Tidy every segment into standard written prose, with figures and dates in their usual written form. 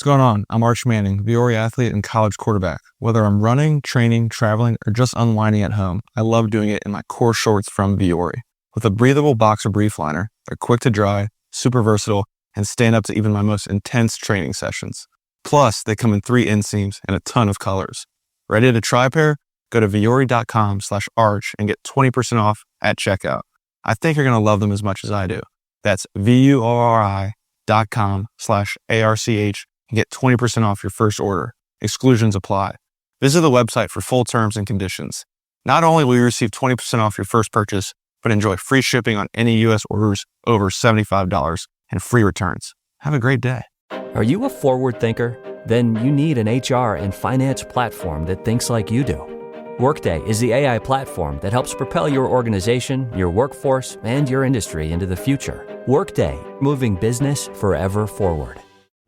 going on? I'm Arch Manning, Viore athlete and college quarterback. Whether I'm running, training, traveling, or just unwinding at home, I love doing it in my core shorts from Viore. With a breathable boxer brief liner, they're quick to dry, super versatile, and stand up to even my most intense training sessions. Plus, they come in 3 inseams and a ton of colors. Ready to try a pair? Go to viore.com/arch and get 20% off at checkout. I think you're going to love them as much as I do. That's VUORI.com/ARCH and get 20% off your first order. Exclusions apply. Visit the website for full terms and conditions. Not only will you receive 20% off your first purchase, but enjoy free shipping on any U.S. orders over $75 and free returns. Have a great day. Are you a forward thinker? Then you need an HR and finance platform that thinks like you do. Workday is the AI platform that helps propel your organization, your workforce, and your industry into the future. Workday, moving business forever forward.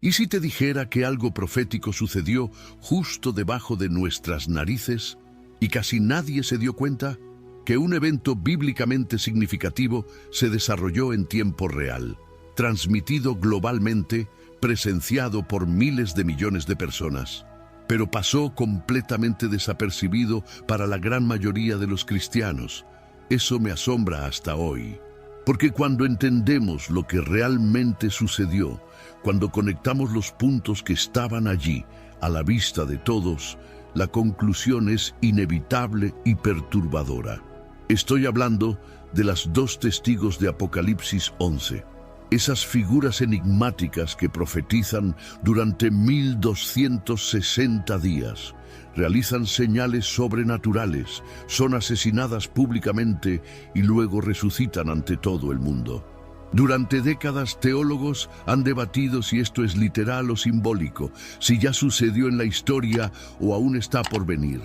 ¿Y si te dijera que algo profético sucedió justo debajo de nuestras narices y casi nadie se dio cuenta? Que un evento bíblicamente significativo se desarrolló en tiempo real, transmitido globalmente, presenciado por miles de millones de personas, pero pasó completamente desapercibido para la gran mayoría de los cristianos. Eso me asombra hasta hoy, porque cuando entendemos lo que realmente sucedió, cuando conectamos los puntos que estaban allí, a la vista de todos, la conclusión es inevitable y perturbadora. Estoy hablando de las 2 testigos de Apocalipsis 11. Esas figuras enigmáticas que profetizan durante 1260 días, realizan señales sobrenaturales, son asesinadas públicamente y luego resucitan ante todo el mundo. Durante décadas, teólogos han debatido si esto es literal o simbólico, si ya sucedió en la historia o aún está por venir.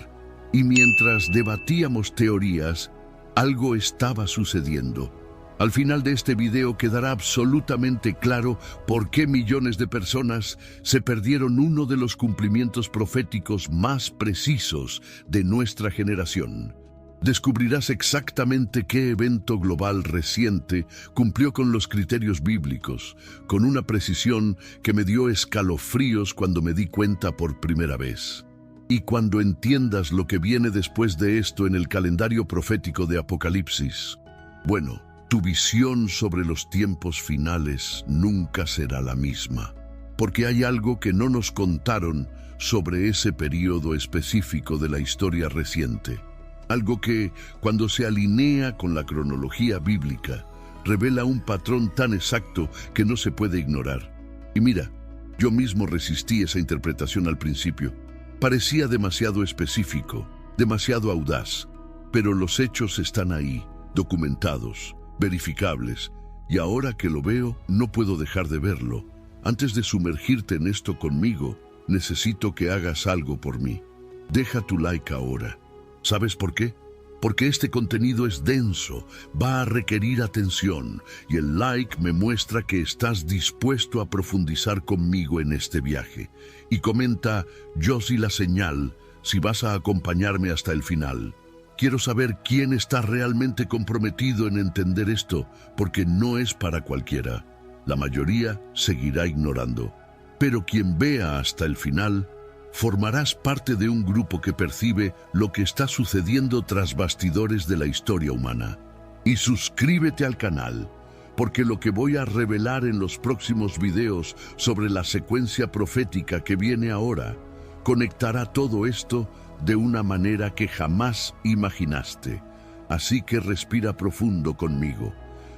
Y mientras debatíamos teorías, algo estaba sucediendo. Al final de este video quedará absolutamente claro por qué millones de personas se perdieron uno de los cumplimientos proféticos más precisos de nuestra generación. Descubrirás exactamente qué evento global reciente cumplió con los criterios bíblicos, con una precisión que me dio escalofríos cuando me di cuenta por primera vez. Y cuando entiendas lo que viene después de esto en el calendario profético de Apocalipsis, bueno, tu visión sobre los tiempos finales nunca será la misma, porque hay algo que no nos contaron sobre ese periodo específico de la historia reciente. Algo que, cuando se alinea con la cronología bíblica, revela un patrón tan exacto que no se puede ignorar. Y mira, yo mismo resistí esa interpretación al principio. Parecía demasiado específico, demasiado audaz, pero los hechos están ahí, documentados, verificables, y ahora que lo veo, no puedo dejar de verlo. Antes de sumergirte en esto conmigo, necesito que hagas algo por mí. Deja tu like ahora. ¿Sabes por qué? Porque este contenido es denso, va a requerir atención, y el like me muestra que estás dispuesto a profundizar conmigo en este viaje. Y comenta, yo sí la señal, si vas a acompañarme hasta el final. Quiero saber quién está realmente comprometido en entender esto, porque no es para cualquiera. La mayoría seguirá ignorando. Pero quien vea hasta el final, formarás parte de un grupo que percibe lo que está sucediendo tras bastidores de la historia humana. Y suscríbete al canal, porque lo que voy a revelar en los próximos videos sobre la secuencia profética que viene ahora, conectará todo esto de una manera que jamás imaginaste. Así que respira profundo conmigo.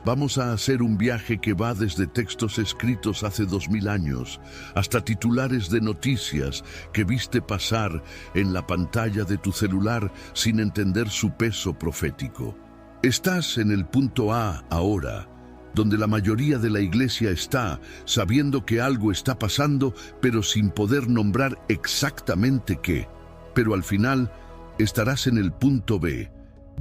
Vamos a hacer un viaje que va desde textos escritos hace 2000 años hasta titulares de noticias que viste pasar en la pantalla de tu celular sin entender su peso profético. Estás en el punto A ahora, donde la mayoría de la iglesia está, sabiendo que algo está pasando, pero sin poder nombrar exactamente qué. Pero al final estarás en el punto B,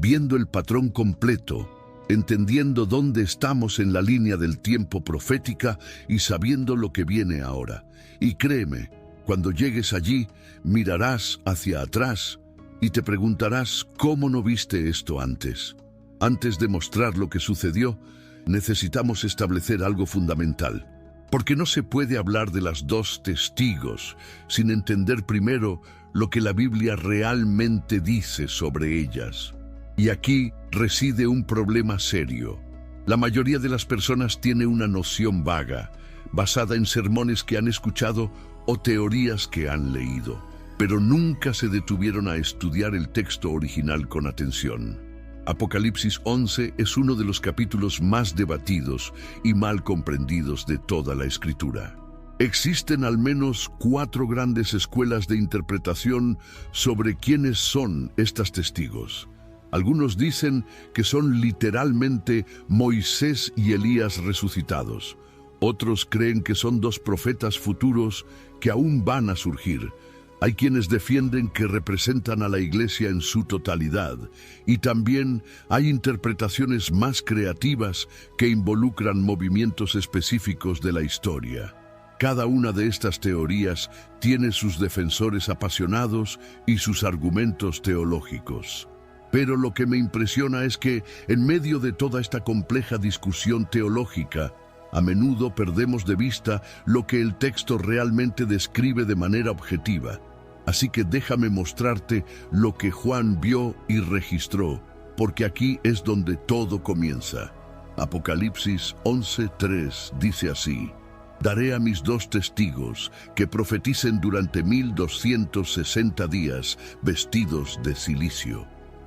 viendo el patrón completo, entendiendo dónde estamos en la línea del tiempo profética y sabiendo lo que viene ahora. Y créeme, cuando llegues allí, mirarás hacia atrás y te preguntarás cómo no viste esto antes. Antes de mostrar lo que sucedió, necesitamos establecer algo fundamental. Porque no se puede hablar de las dos testigos sin entender primero lo que la Biblia realmente dice sobre ellas. Y aquí reside un problema serio. La mayoría de las personas tiene una noción vaga, basada en sermones que han escuchado o teorías que han leído, pero nunca se detuvieron a estudiar el texto original con atención. Apocalipsis 11 es uno de los capítulos más debatidos y mal comprendidos de toda la Escritura. Existen al menos 4 grandes escuelas de interpretación sobre quiénes son estas testigos. Algunos dicen que son literalmente Moisés y Elías resucitados. Otros creen que son 2 profetas futuros que aún van a surgir. Hay quienes defienden que representan a la iglesia en su totalidad, y también hay interpretaciones más creativas que involucran movimientos específicos de la historia. Cada una de estas teorías tiene sus defensores apasionados y sus argumentos teológicos. Pero lo que me impresiona es que, en medio de toda esta compleja discusión teológica, a menudo perdemos de vista lo que el texto realmente describe de manera objetiva. Así que déjame mostrarte lo que Juan vio y registró, porque aquí es donde todo comienza. Apocalipsis 11:3 dice así: Daré a mis 2 testigos que profeticen durante 1260 días vestidos de cilicio.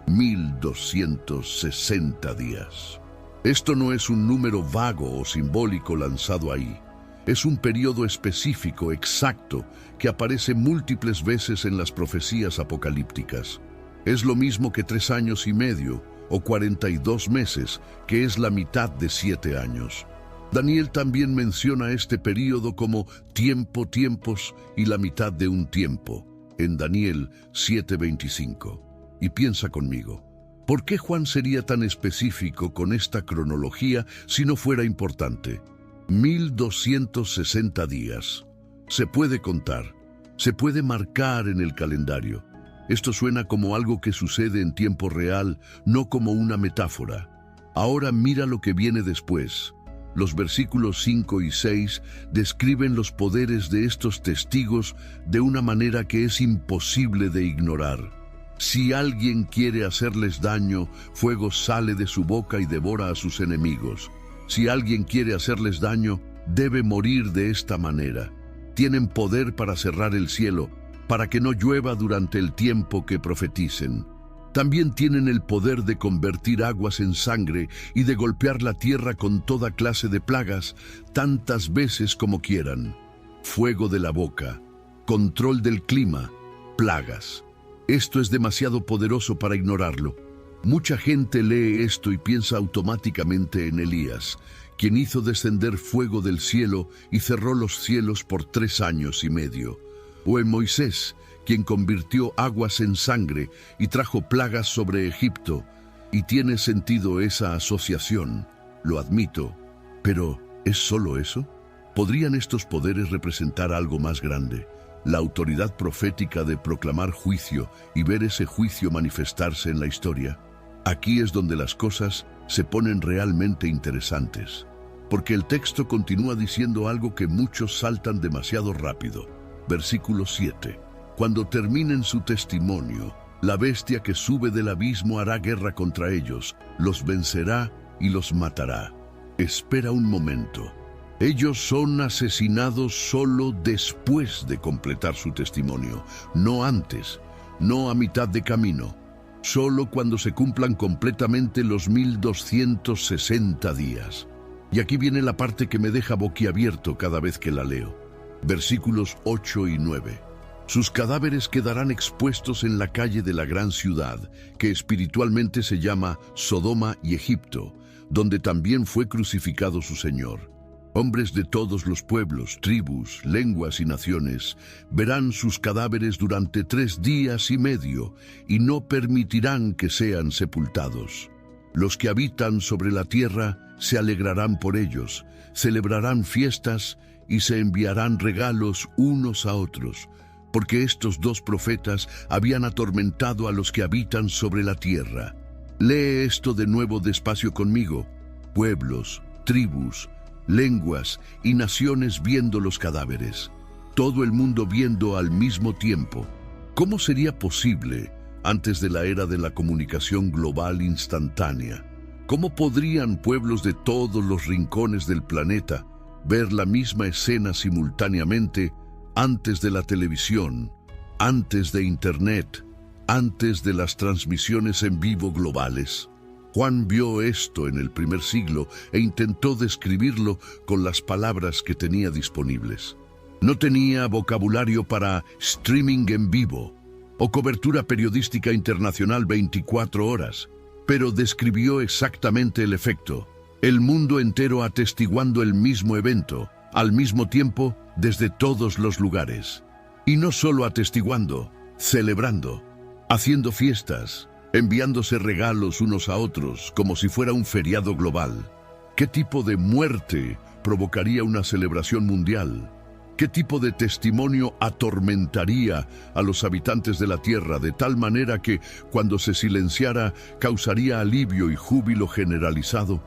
1260 días. Esto no es un número vago o simbólico lanzado ahí. Es un periodo específico, exacto, que aparece múltiples veces en las profecías apocalípticas. Es lo mismo que 3 años y medio, o 42 meses, que es la mitad de 7 años. Daniel también menciona este periodo como tiempos y la mitad de un tiempo, en Daniel 7:25. Y piensa conmigo, ¿por qué Juan sería tan específico con esta cronología si no fuera importante? 1260 días. Se puede contar, se puede marcar en el calendario. Esto suena como algo que sucede en tiempo real, no como una metáfora. Ahora mira lo que viene después. Los versículos 5 y 6 describen los poderes de estos testigos de una manera que es imposible de ignorar. Si alguien quiere hacerles daño, fuego sale de su boca y devora a sus enemigos. Si alguien quiere hacerles daño, debe morir de esta manera. Tienen poder para cerrar el cielo, para que no llueva durante el tiempo que profeticen. También tienen el poder de convertir aguas en sangre y de golpear la tierra con toda clase de plagas, tantas veces como quieran. Fuego de la boca, control del clima, plagas. Esto es demasiado poderoso para ignorarlo. Mucha gente lee esto y piensa automáticamente en Elías, quien hizo descender fuego del cielo y cerró los cielos por 3 años y medio. O en Moisés, quien convirtió aguas en sangre y trajo plagas sobre Egipto. Y tiene sentido esa asociación, lo admito. Pero, ¿es solo eso? ¿Podrían estos poderes representar algo más grande? La autoridad profética de proclamar juicio y ver ese juicio manifestarse en la historia. Aquí es donde las cosas se ponen realmente interesantes, porque el texto continúa diciendo algo que muchos saltan demasiado rápido. Versículo 7. Cuando terminen su testimonio, la bestia que sube del abismo hará guerra contra ellos, los vencerá y los matará. Espera un momento. Ellos son asesinados solo después de completar su testimonio, no antes, no a mitad de camino, solo cuando se cumplan completamente los 1260 días. Y aquí viene la parte que me deja boquiabierto cada vez que la leo. Versículos 8 y 9. Sus cadáveres quedarán expuestos en la calle de la gran ciudad, que espiritualmente se llama Sodoma y Egipto, donde también fue crucificado su Señor. Hombres de todos los pueblos, tribus, lenguas y naciones verán sus cadáveres durante 3 días y medio y no permitirán que sean sepultados. Los que habitan sobre la tierra se alegrarán por ellos, celebrarán fiestas y se enviarán regalos unos a otros, porque estos 2 profetas habían atormentado a los que habitan sobre la tierra. Lee esto de nuevo despacio conmigo. Pueblos, tribus, lenguas y naciones viendo los cadáveres. Todo el mundo viendo al mismo tiempo. ¿Cómo sería posible antes de la era de la comunicación global instantánea? ¿Cómo podrían pueblos de todos los rincones del planeta ver la misma escena simultáneamente antes de la televisión, antes de Internet, antes de las transmisiones en vivo globales? Juan vio esto en el primer siglo e intentó describirlo con las palabras que tenía disponibles. No tenía vocabulario para streaming en vivo o cobertura periodística internacional 24 horas, pero describió exactamente el efecto. El mundo entero atestiguando el mismo evento, al mismo tiempo, desde todos los lugares. Y no solo atestiguando, celebrando, haciendo fiestas, enviándose regalos unos a otros, como si fuera un feriado global. ¿Qué tipo de muerte provocaría una celebración mundial? ¿Qué tipo de testimonio atormentaría a los habitantes de la Tierra de tal manera que, cuando se silenciara, causaría alivio y júbilo generalizado?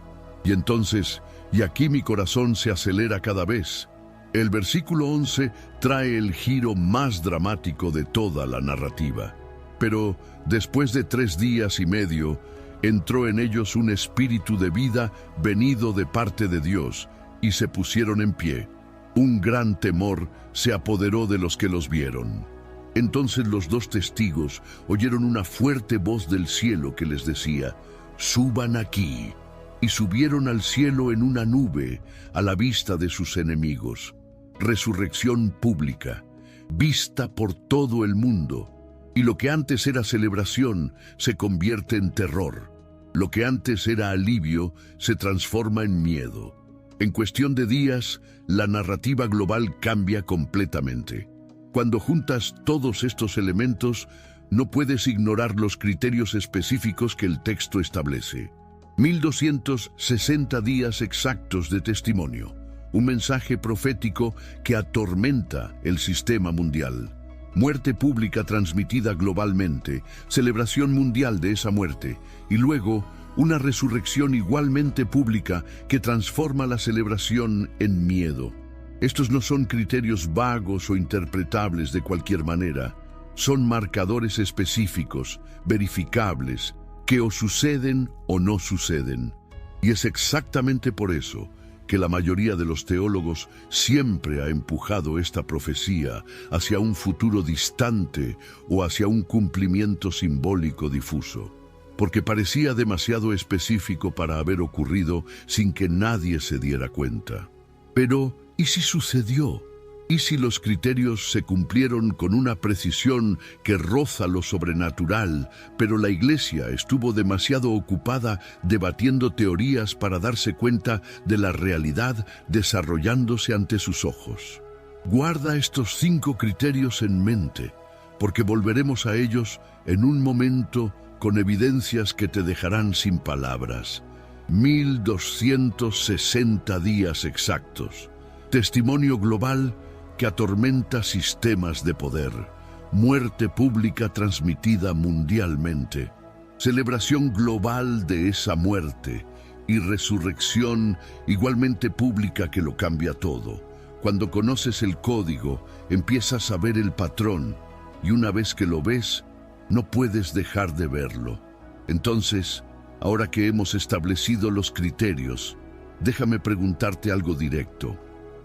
Y entonces, y aquí mi corazón se acelera cada vez, el versículo 11 trae el giro más dramático de toda la narrativa. Pero, después de 3 días y medio, entró en ellos un espíritu de vida venido de parte de Dios, y se pusieron en pie. Un gran temor se apoderó de los que los vieron. Entonces los 2 testigos oyeron una fuerte voz del cielo que les decía: «Suban aquí». Y subieron al cielo en una nube, a la vista de sus enemigos. Resurrección pública, vista por todo el mundo. Y lo que antes era celebración se convierte en terror. Lo que antes era alivio se transforma en miedo. En cuestión de días, la narrativa global cambia completamente. Cuando juntas todos estos elementos, no puedes ignorar los criterios específicos que el texto establece. 1260 días exactos de testimonio, un mensaje profético que atormenta el sistema mundial. Muerte pública transmitida globalmente, celebración mundial de esa muerte, y luego una resurrección igualmente pública que transforma la celebración en miedo. Estos no son criterios vagos o interpretables de cualquier manera, son marcadores específicos, verificables, que o suceden o no suceden. Y es exactamente por eso que la mayoría de los teólogos siempre ha empujado esta profecía hacia un futuro distante o hacia un cumplimiento simbólico difuso, porque parecía demasiado específico para haber ocurrido sin que nadie se diera cuenta. Pero, ¿y si sucedió? ¿Y si los criterios se cumplieron con una precisión que roza lo sobrenatural, pero la Iglesia estuvo demasiado ocupada debatiendo teorías para darse cuenta de la realidad desarrollándose ante sus ojos? Guarda estos 5 criterios en mente, porque volveremos a ellos en un momento con evidencias que te dejarán sin palabras. 1260 días exactos. Testimonio global que atormenta sistemas de poder, muerte pública transmitida mundialmente, celebración global de esa muerte y resurrección igualmente pública que lo cambia todo. Cuando conoces el código, empiezas a ver el patrón, y una vez que lo ves, no puedes dejar de verlo. Entonces, ahora que hemos establecido los criterios, déjame preguntarte algo directo.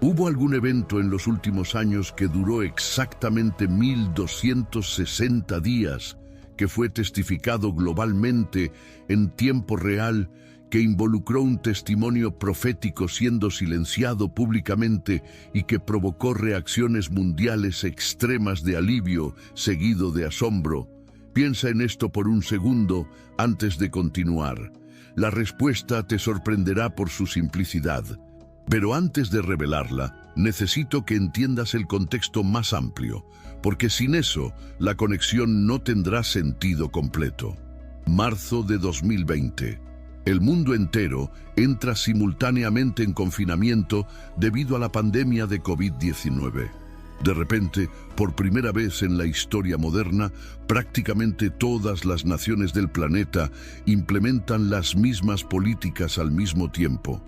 ¿Hubo algún evento en los últimos años que duró exactamente 1260 días, que fue testificado globalmente en tiempo real, que involucró un testimonio profético siendo silenciado públicamente y que provocó reacciones mundiales extremas de alivio seguido de asombro? Piensa en esto por un segundo antes de continuar. La respuesta te sorprenderá por su simplicidad. Pero antes de revelarla, necesito que entiendas el contexto más amplio, porque sin eso, la conexión no tendrá sentido completo. Marzo de 2020. El mundo entero entra simultáneamente en confinamiento debido a la pandemia de COVID-19. De repente, por primera vez en la historia moderna, prácticamente todas las naciones del planeta implementan las mismas políticas al mismo tiempo.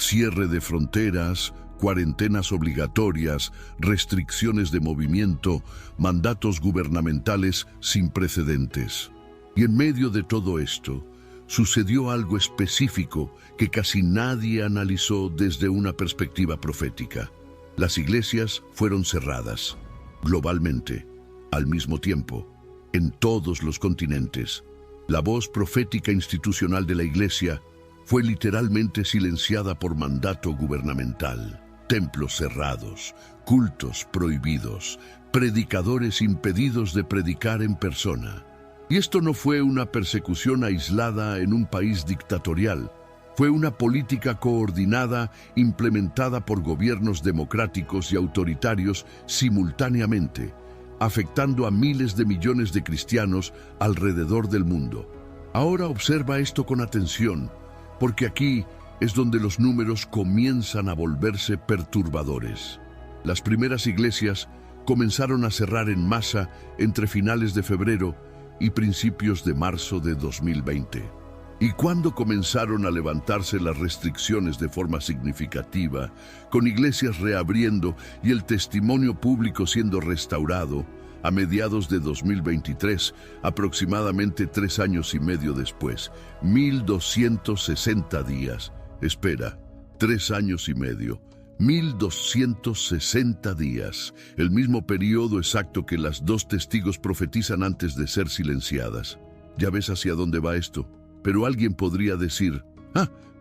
cierre de fronteras, cuarentenas obligatorias, restricciones de movimiento, mandatos gubernamentales sin precedentes. Y en medio de todo esto, sucedió algo específico que casi nadie analizó desde una perspectiva profética. Las iglesias fueron cerradas, globalmente, al mismo tiempo, en todos los continentes. La voz profética institucional de la iglesia fue literalmente silenciada por mandato gubernamental. Templos cerrados, cultos prohibidos, predicadores impedidos de predicar en persona. Y esto no fue una persecución aislada en un país dictatorial. Fue una política coordinada implementada por gobiernos democráticos y autoritarios simultáneamente, afectando a miles de millones de cristianos alrededor del mundo. Ahora observa esto con atención, porque aquí es donde los números comienzan a volverse perturbadores. Las primeras iglesias comenzaron a cerrar en masa entre finales de febrero y principios de marzo de 2020. Y cuando comenzaron a levantarse las restricciones de forma significativa, con iglesias reabriendo y el testimonio público siendo restaurado, a mediados de 2023, aproximadamente 3 años y medio después, 1260 días. Espera, 3 años y medio. 1260 días, el mismo periodo exacto que las 2 testigos profetizan antes de ser silenciadas. Ya ves hacia dónde va esto. Pero alguien podría decir,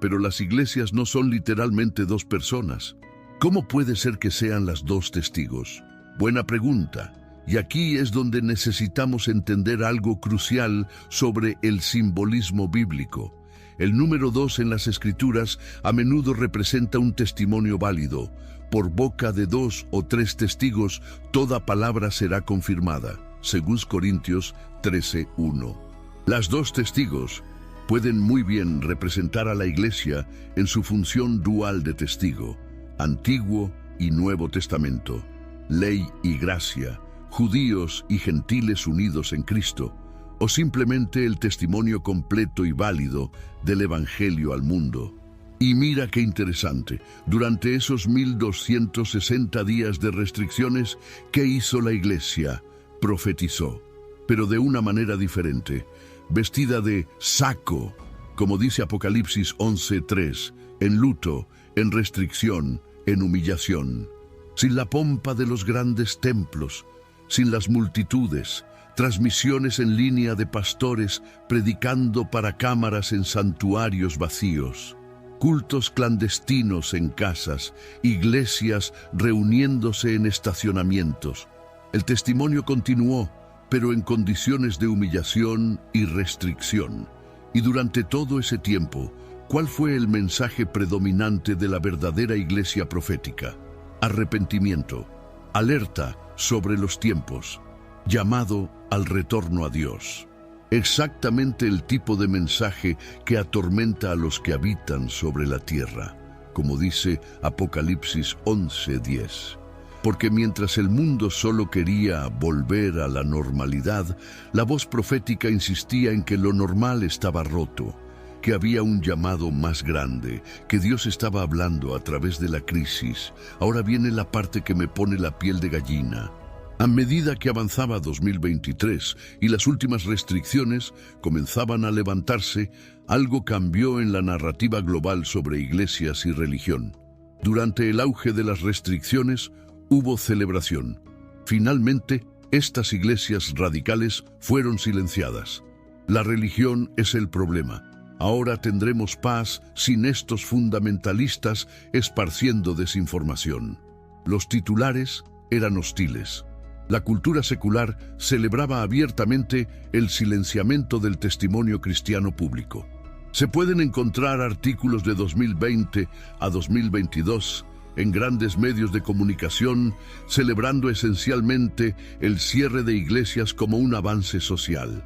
pero las iglesias no son literalmente 2 personas. ¿Cómo puede ser que sean las 2 testigos? Buena pregunta. Y aquí es donde necesitamos entender algo crucial sobre el simbolismo bíblico. El número 2 en las Escrituras a menudo representa un testimonio válido. Por boca de 2 o 3 testigos, toda palabra será confirmada. 2 Corintios 13:1. Las 2 testigos pueden muy bien representar a la Iglesia en su función dual de testigo, Antiguo y Nuevo Testamento, ley y gracia, judíos y gentiles unidos en Cristo, o simplemente el testimonio completo y válido del Evangelio al mundo. Y mira qué interesante, durante esos 1260 días de restricciones, ¿qué hizo la Iglesia? Profetizó, pero de una manera diferente, vestida de saco, como dice Apocalipsis 11:3, en luto, en restricción, en humillación, sin la pompa de los grandes templos, sin las multitudes, transmisiones en línea de pastores predicando para cámaras en santuarios vacíos, cultos clandestinos en casas, iglesias reuniéndose en estacionamientos. El testimonio continuó, pero en condiciones de humillación y restricción. Y durante todo ese tiempo, ¿cuál fue el mensaje predominante de la verdadera iglesia profética? Arrepentimiento, alerta sobre los tiempos, llamado al retorno a Dios. Exactamente el tipo de mensaje que atormenta a los que habitan sobre la tierra, como dice Apocalipsis 11:10. Porque mientras el mundo solo quería volver a la normalidad, la voz profética insistía en que lo normal estaba roto, que había un llamado más grande, que Dios estaba hablando a través de la crisis. Ahora viene la parte que me pone la piel de gallina. A medida que avanzaba 2023 y las últimas restricciones comenzaban a levantarse, algo cambió en la narrativa global sobre iglesias y religión. Durante el auge de las restricciones, hubo celebración. Finalmente, estas iglesias radicales fueron silenciadas. La religión es el problema. Ahora tendremos paz sin estos fundamentalistas esparciendo desinformación. Los titulares eran hostiles. La cultura secular celebraba abiertamente el silenciamiento del testimonio cristiano público. Se pueden encontrar artículos de 2020 a 2022 en grandes medios de comunicación celebrando esencialmente el cierre de iglesias como un avance social.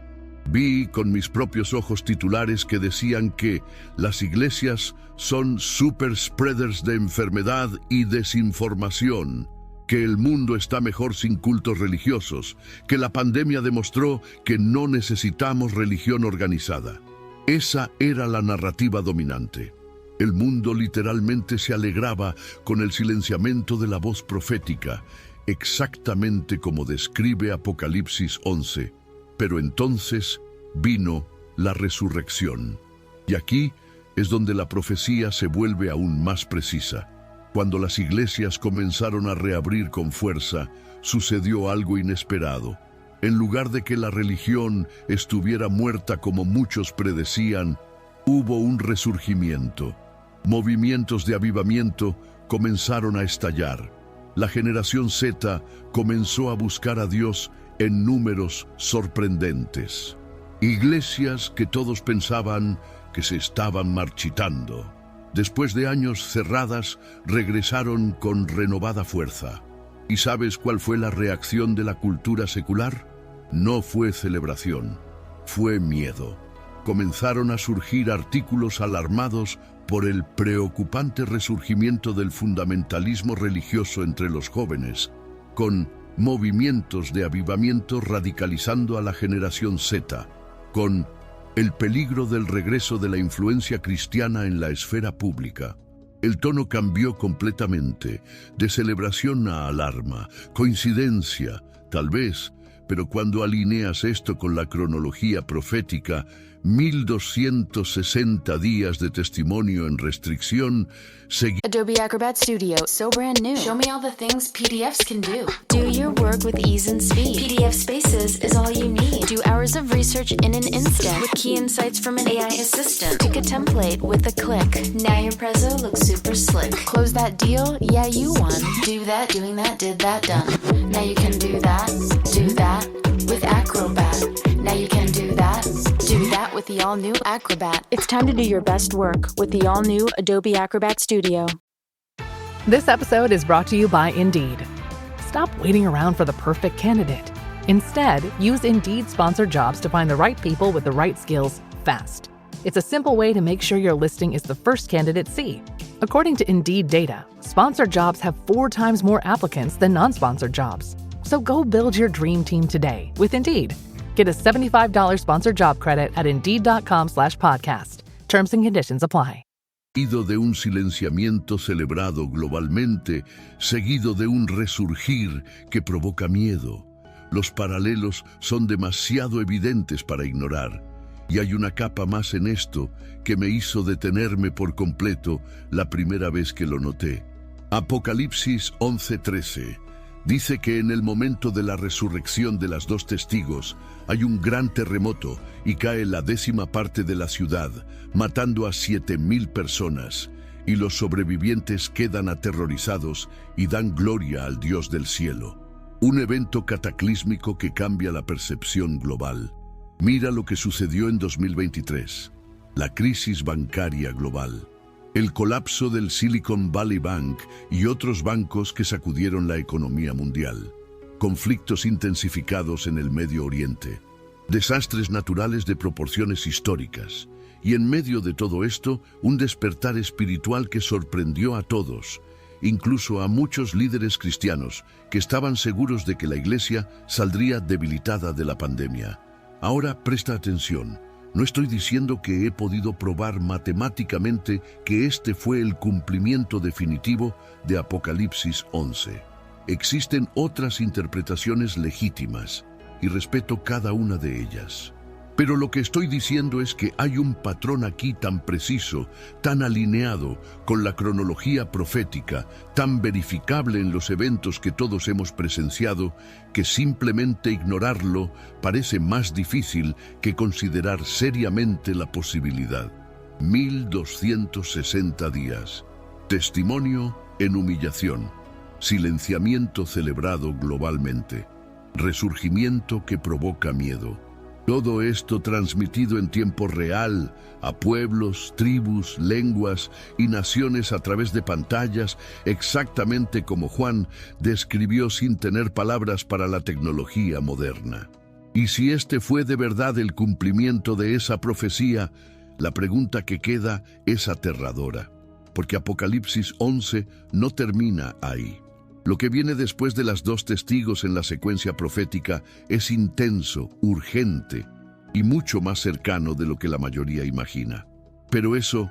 Vi con mis propios ojos titulares que decían que las iglesias son super spreaders de enfermedad y desinformación, que el mundo está mejor sin cultos religiosos, que la pandemia demostró que no necesitamos religión organizada. Esa era la narrativa dominante. El mundo literalmente se alegraba con el silenciamiento de la voz profética, exactamente como describe Apocalipsis 11. Pero entonces vino la resurrección. Y aquí es donde la profecía se vuelve aún más precisa. Cuando las iglesias comenzaron a reabrir con fuerza, sucedió algo inesperado. En lugar de que la religión estuviera muerta como muchos predecían, hubo un resurgimiento. Movimientos de avivamiento comenzaron a estallar. La generación Z comenzó a buscar a Dios en números sorprendentes. Iglesias que todos pensaban que se estaban marchitando, después de años cerradas, regresaron con renovada fuerza. ¿Y sabes cuál fue la reacción de la cultura secular? No fue celebración, fue miedo. Comenzaron a surgir artículos alarmados por el preocupante resurgimiento del fundamentalismo religioso entre los jóvenes, con movimientos de avivamiento radicalizando a la generación Z, con el peligro del regreso de la influencia cristiana en la esfera pública. El tono cambió completamente, de celebración a alarma, coincidencia, tal vez, pero cuando alineas esto con la cronología profética, 1260 días de testimonio en restricción, Adobe Acrobat Studio, so brand new. Show me all the things PDFs can do. Do your work with ease and speed. PDF Spaces is all you need. Do hours of research in an instant with key insights from an AI assistant. Pick a template with a click. Now your prezzo looks super slick. Close that deal? Yeah, you won. Do that, doing that, did that, done. Now you can do that with Acrobat. Now you can do that with the all-new Acrobat. It's time to do your best work with the all-new Adobe Acrobat Studio. This episode is brought to you by Indeed. Stop waiting around for the perfect candidate. Instead, use Indeed sponsored jobs to find the right people with the right skills fast. It's a simple way to make sure your listing is the first candidates see. According to Indeed data, sponsored jobs have 4 times more applicants than non-sponsored jobs. So go build your dream team today with Indeed. Get a $75 sponsored job credit at Indeed.com/podcast. Terms and conditions apply. De un silenciamiento celebrado globalmente, seguido de un resurgir que provoca miedo. Los paralelos son demasiado evidentes para ignorar. Y hay una capa más en esto que me hizo detenerme por completo la primera vez que lo noté. Apocalipsis 11:13 dice que en el momento de la resurrección de las 2 testigos hay un gran terremoto y cae la 10ª parte de la ciudad, matando a 7,000 personas, y los sobrevivientes quedan aterrorizados y dan gloria al Dios del cielo. Un evento cataclísmico que cambia la percepción global. Mira lo que sucedió en 2023. La crisis bancaria global. El colapso del Silicon Valley Bank y otros bancos que sacudieron la economía mundial. Conflictos intensificados en el Medio Oriente. Desastres naturales de proporciones históricas. Y en medio de todo esto, un despertar espiritual que sorprendió a todos, incluso a muchos líderes cristianos que estaban seguros de que la iglesia saldría debilitada de la pandemia. Ahora presta atención. No estoy diciendo que he podido probar matemáticamente que este fue el cumplimiento definitivo de Apocalipsis 11. Existen otras interpretaciones legítimas y respeto cada una de ellas. Pero lo que estoy diciendo es que hay un patrón aquí tan preciso, tan alineado con la cronología profética, tan verificable en los eventos que todos hemos presenciado, que simplemente ignorarlo parece más difícil que considerar seriamente la posibilidad. 1260 días. Testimonio en humillación. Silenciamiento celebrado globalmente. Resurgimiento que provoca miedo. Todo esto transmitido en tiempo real a pueblos, tribus, lenguas y naciones a través de pantallas, exactamente como Juan describió sin tener palabras para la tecnología moderna. Y si este fue de verdad el cumplimiento de esa profecía, la pregunta que queda es aterradora, porque Apocalipsis 11 no termina ahí. Lo que viene después de las 2 testigos en la secuencia profética es intenso, urgente y mucho más cercano de lo que la mayoría imagina. Pero eso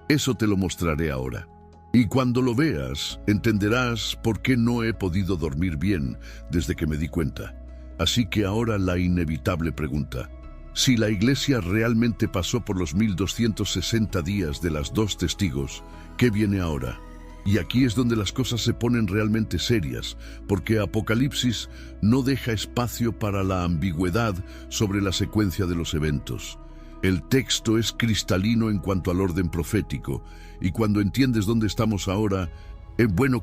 Eso te lo mostraré ahora. Y cuando lo veas, entenderás por qué no he podido dormir bien desde que me di cuenta. Así que ahora la inevitable pregunta. Si la Iglesia realmente pasó por los 1260 días de las dos testigos, ¿qué viene ahora? Y aquí es donde las cosas se ponen realmente serias, porque Apocalipsis no deja espacio para la ambigüedad sobre la secuencia de los eventos. El texto es cristalino en cuanto al orden profético, y cuando entiendes dónde estamos ahora,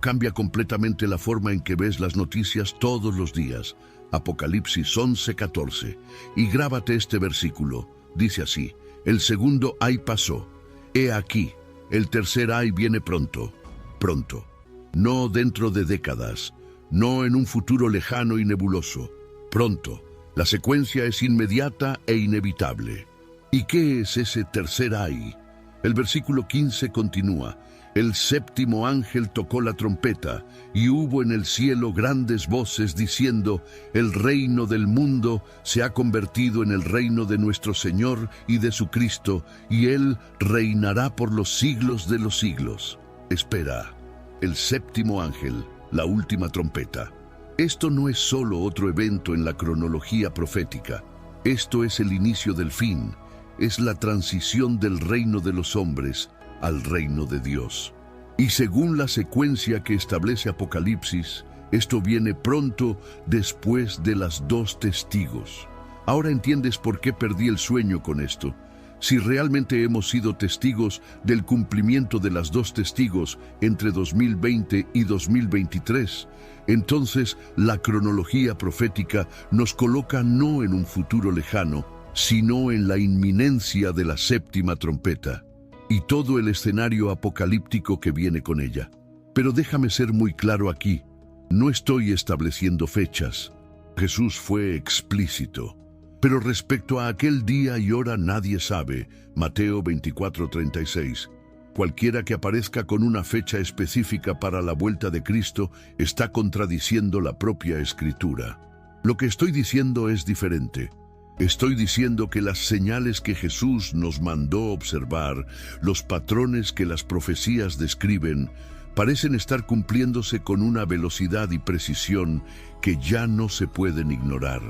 cambia completamente la forma en que ves las noticias todos los días. Apocalipsis 11:14. Y grábate este versículo. Dice así: el segundo ay pasó. He aquí, el tercer ay viene pronto. Pronto. No dentro de décadas. No en un futuro lejano y nebuloso. Pronto. La secuencia es inmediata e inevitable. ¿Y qué es ese tercer ay? El versículo 15 continúa: el séptimo ángel tocó la trompeta, y hubo en el cielo grandes voces diciendo: el reino del mundo se ha convertido en el reino de nuestro Señor y de su Cristo, y Él reinará por los siglos de los siglos. Espera, el séptimo ángel, la última trompeta. Esto no es solo otro evento en la cronología profética. Esto es el inicio del fin. Es la transición del reino de los hombres al reino de Dios. Y según la secuencia que establece Apocalipsis, esto viene pronto después de las dos testigos. Ahora entiendes por qué perdí el sueño con esto. Si realmente hemos sido testigos del cumplimiento de las dos testigos entre 2020 y 2023, entonces la cronología profética nos coloca no en un futuro lejano, sino en la inminencia de la séptima trompeta y todo el escenario apocalíptico que viene con ella. Pero déjame ser muy claro aquí, no estoy estableciendo fechas. Jesús fue explícito. Pero respecto a aquel día y hora nadie sabe, Mateo 24:36. Cualquiera que aparezca con una fecha específica para la vuelta de Cristo está contradiciendo la propia Escritura. Lo que estoy diciendo es diferente. Estoy diciendo que las señales que Jesús nos mandó observar, los patrones que las profecías describen, parecen estar cumpliéndose con una velocidad y precisión que ya no se pueden ignorar.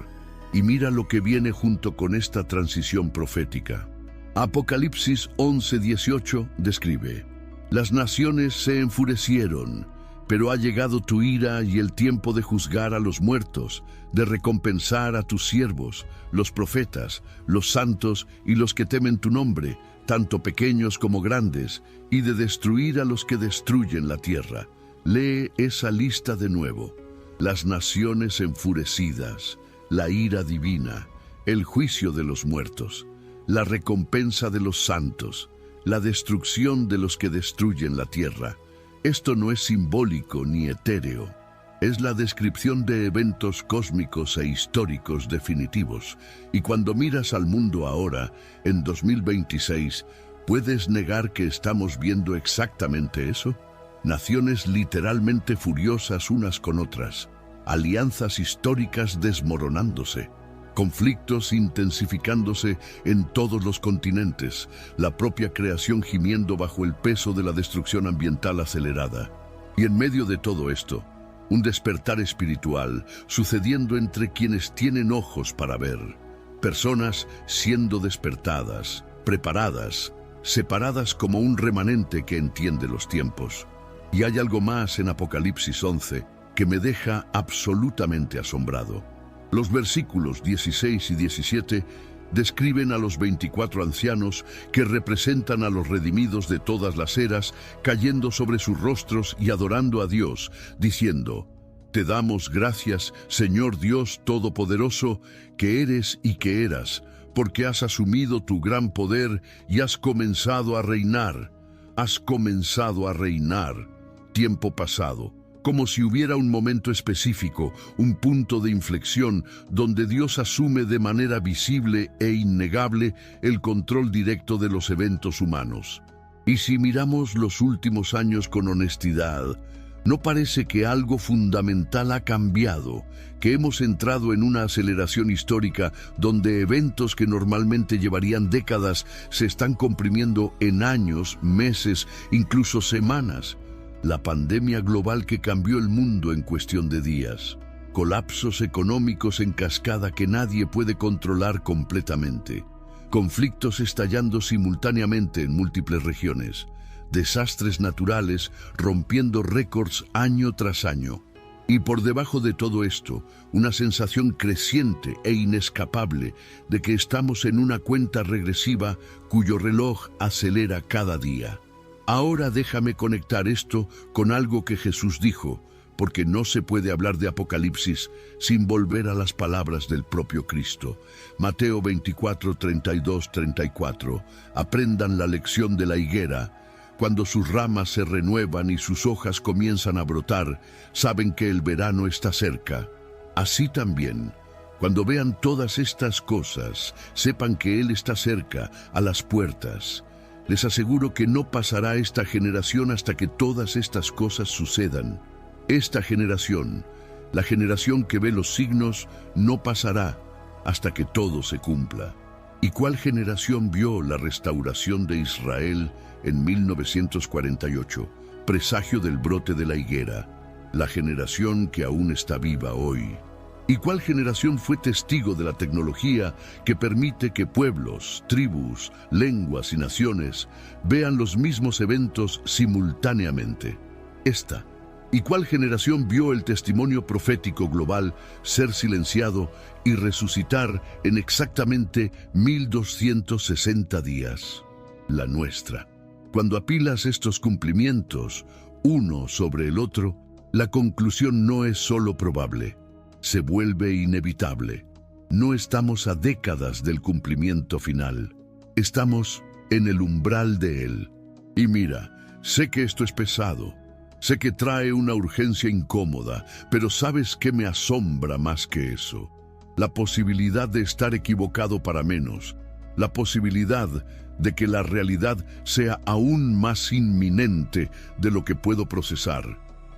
Y mira lo que viene junto con esta transición profética. Apocalipsis 11:18 describe: las naciones se enfurecieron, pero ha llegado tu ira y el tiempo de juzgar a los muertos, de recompensar a tus siervos, los profetas, los santos y los que temen tu nombre, tanto pequeños como grandes, y de destruir a los que destruyen la tierra. Lee esa lista de nuevo. Las naciones enfurecidas, la ira divina, el juicio de los muertos, la recompensa de los santos, la destrucción de los que destruyen la tierra. Esto no es simbólico ni etéreo. Es la descripción de eventos cósmicos e históricos definitivos. Y cuando miras al mundo ahora, en 2026, ¿puedes negar que estamos viendo exactamente eso? Naciones literalmente furiosas unas con otras, alianzas históricas desmoronándose, conflictos intensificándose en todos los continentes, la propia creación gimiendo bajo el peso de la destrucción ambiental acelerada. Y en medio de todo esto, un despertar espiritual sucediendo entre quienes tienen ojos para ver, personas siendo despertadas, preparadas, separadas como un remanente que entiende los tiempos. Y hay algo más en Apocalipsis 11 que me deja absolutamente asombrado. Los versículos 16 y 17 describen a los 24 ancianos que representan a los redimidos de todas las eras, cayendo sobre sus rostros y adorando a Dios, diciendo: Te damos gracias, Señor Dios Todopoderoso, que eres y que eras, porque has asumido tu gran poder y has comenzado a reinar. Has comenzado a reinar. Tiempo pasado. Como si hubiera un momento específico, un punto de inflexión, donde Dios asume de manera visible e innegable el control directo de los eventos humanos. Y si miramos los últimos años con honestidad, ¿No parece que algo fundamental ha cambiado, que hemos entrado en una aceleración histórica donde eventos que normalmente llevarían décadas se están comprimiendo en años, meses, incluso semanas? La pandemia global que cambió el mundo en cuestión de días. Colapsos económicos en cascada que nadie puede controlar completamente. Conflictos estallando simultáneamente en múltiples regiones. Desastres naturales rompiendo récords año tras año. Y por debajo de todo esto, una sensación creciente e inescapable de que estamos en una cuenta regresiva cuyo reloj acelera cada día. Ahora déjame conectar esto con algo que Jesús dijo, porque no se puede hablar de Apocalipsis sin volver a las palabras del propio Cristo. Mateo 24, 32, 34. Aprendan la lección de la higuera. Cuando sus ramas se renuevan y sus hojas comienzan a brotar, saben que el verano está cerca. Así también, cuando vean todas estas cosas, sepan que Él está cerca, a las puertas. Les aseguro que no pasará esta generación hasta que todas estas cosas sucedan. Esta generación, la generación que ve los signos, no pasará hasta que todo se cumpla. ¿Y cuál generación vio la restauración de Israel en 1948, presagio del brote de la higuera? La generación que aún está viva hoy. ¿Y cuál generación fue testigo de la tecnología que permite que pueblos, tribus, lenguas y naciones vean los mismos eventos simultáneamente? Esta. ¿Y cuál generación vio el testimonio profético global ser silenciado y resucitar en exactamente 1260 días? La nuestra. Cuando apilas estos cumplimientos, uno sobre el otro, la conclusión no es solo probable, se vuelve inevitable. No estamos a décadas del cumplimiento final, estamos en el umbral de él. Y mira, sé que esto es pesado, sé que trae una urgencia incómoda, pero ¿sabes qué me asombra más que eso? La posibilidad de estar equivocado para menos, la posibilidad de que la realidad sea aún más inminente de lo que puedo procesar.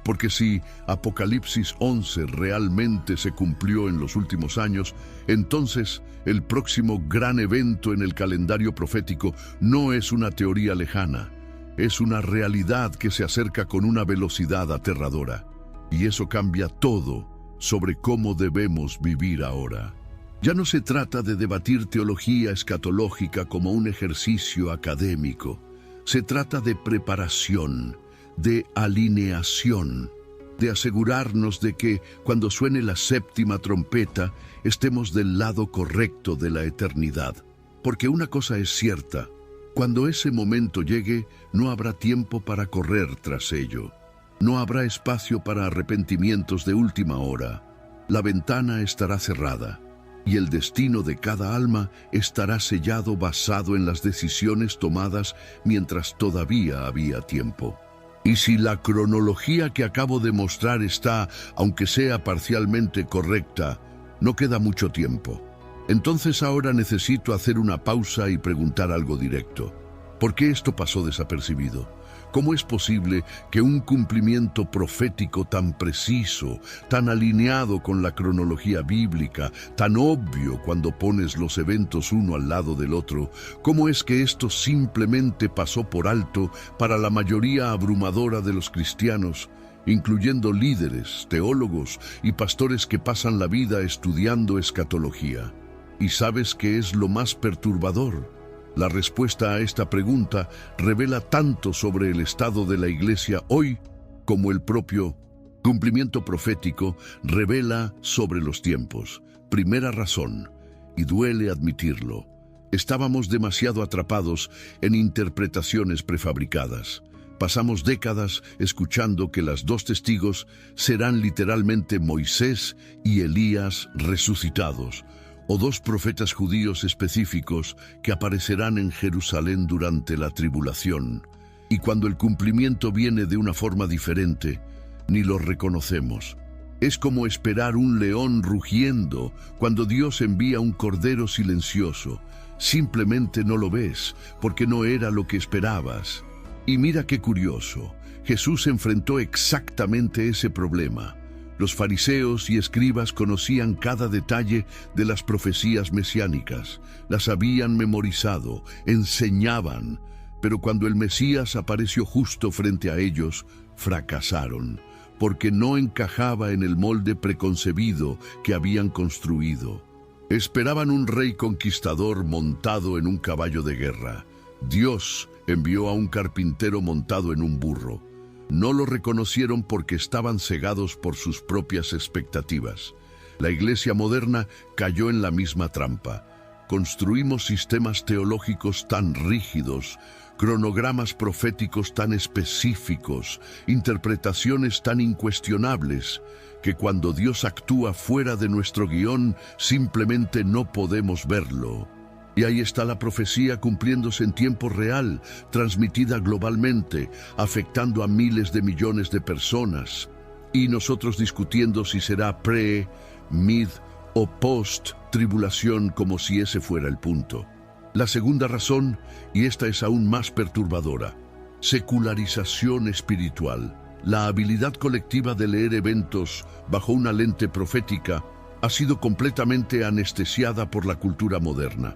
Porque si Apocalipsis 11 realmente se cumplió en los últimos años, entonces el próximo gran evento en el calendario profético no es una teoría lejana, es una realidad que se acerca con una velocidad aterradora. Y eso cambia todo sobre cómo debemos vivir ahora. Ya no se trata de debatir teología escatológica como un ejercicio académico. Se trata de preparación, de alineación, de asegurarnos de que cuando suene la séptima trompeta estemos del lado correcto de la eternidad. Porque una cosa es cierta, cuando ese momento llegue no habrá tiempo para correr tras ello. No habrá espacio para arrepentimientos de última hora. La ventana estará cerrada y el destino de cada alma estará sellado basado en las decisiones tomadas mientras todavía había tiempo. Y si la cronología que acabo de mostrar está, aunque sea parcialmente correcta, no queda mucho tiempo. Entonces ahora necesito hacer una pausa y preguntar algo directo. ¿Por qué esto pasó desapercibido? ¿Cómo es posible que un cumplimiento profético tan preciso, tan alineado con la cronología bíblica, tan obvio cuando pones los eventos uno al lado del otro, cómo es que esto simplemente pasó por alto para la mayoría abrumadora de los cristianos, incluyendo líderes, teólogos y pastores que pasan la vida estudiando escatología? ¿Y sabes qué es lo más perturbador? La respuesta a esta pregunta revela tanto sobre el estado de la Iglesia hoy como el propio cumplimiento profético revela sobre los tiempos. Primera razón, y duele admitirlo, estábamos demasiado atrapados en interpretaciones prefabricadas. Pasamos décadas escuchando que las dos testigos serán literalmente Moisés y Elías resucitados, o dos profetas judíos específicos que aparecerán en Jerusalén durante la tribulación. Y cuando el cumplimiento viene de una forma diferente, ni lo reconocemos. Es como esperar un león rugiendo cuando Dios envía un cordero silencioso. Simplemente no lo ves, porque no era lo que esperabas. Y mira qué curioso, Jesús enfrentó exactamente ese problema. Los fariseos y escribas conocían cada detalle de las profecías mesiánicas, las habían memorizado, enseñaban, pero cuando el Mesías apareció justo frente a ellos, fracasaron, porque no encajaba en el molde preconcebido que habían construido. Esperaban un rey conquistador montado en un caballo de guerra. Dios envió a un carpintero montado en un burro. No lo reconocieron porque estaban cegados por sus propias expectativas. La iglesia moderna cayó en la misma trampa. Construimos sistemas teológicos tan rígidos, cronogramas proféticos tan específicos, interpretaciones tan incuestionables, que cuando Dios actúa fuera de nuestro guión, simplemente no podemos verlo. Y ahí está la profecía cumpliéndose en tiempo real, transmitida globalmente, afectando a miles de millones de personas. Y nosotros discutiendo si será pre, mid o post-tribulación como si ese fuera el punto. La segunda razón, y esta es aún más perturbadora, secularización espiritual. La habilidad colectiva de leer eventos bajo una lente profética ha sido completamente anestesiada por la cultura moderna.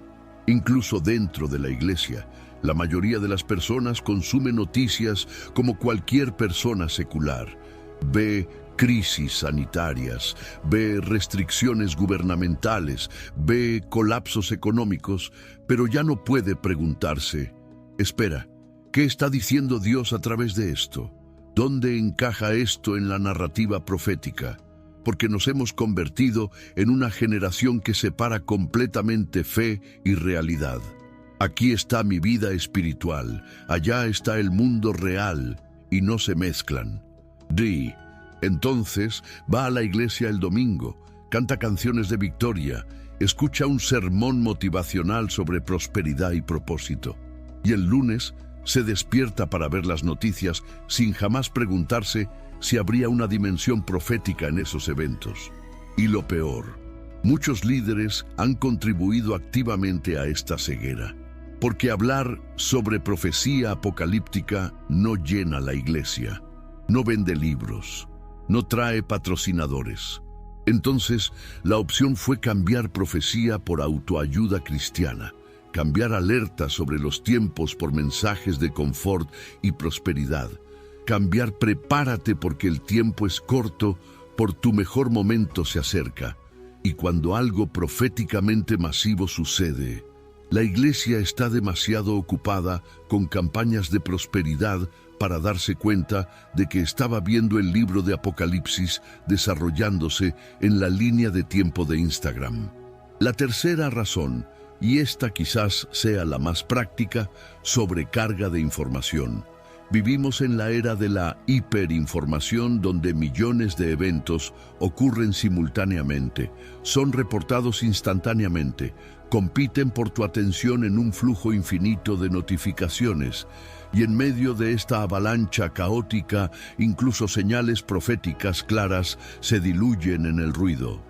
Incluso dentro de la iglesia, la mayoría de las personas consume noticias como cualquier persona secular. Ve crisis sanitarias, ve restricciones gubernamentales, ve colapsos económicos, pero ya no puede preguntarse, espera, ¿qué está diciendo Dios a través de esto? ¿Dónde encaja esto en la narrativa profética? Porque nos hemos convertido en una generación que separa completamente fe y realidad. Aquí está mi vida espiritual, allá está el mundo real, y no se mezclan. Entonces va a la iglesia el domingo, canta canciones de victoria, escucha un sermón motivacional sobre prosperidad y propósito. Y el lunes se despierta para ver las noticias sin jamás preguntarse si habría una dimensión profética en esos eventos. Y lo peor, muchos líderes han contribuido activamente a esta ceguera, porque hablar sobre profecía apocalíptica no llena la iglesia, no vende libros, no trae patrocinadores. Entonces, la opción fue cambiar profecía por autoayuda cristiana, cambiar alerta sobre los tiempos por mensajes de confort y prosperidad, cambiar prepárate porque el tiempo es corto, por tu mejor momento se acerca. Y cuando algo proféticamente masivo sucede, la iglesia está demasiado ocupada con campañas de prosperidad para darse cuenta de que estaba viendo el libro de Apocalipsis desarrollándose en la línea de tiempo de Instagram. La tercera razón, y esta quizás sea la más práctica, sobrecarga de información. Vivimos en la era de la hiperinformación donde millones de eventos ocurren simultáneamente, son reportados instantáneamente, compiten por tu atención en un flujo infinito de notificaciones, y en medio de esta avalancha caótica, incluso señales proféticas claras se diluyen en el ruido.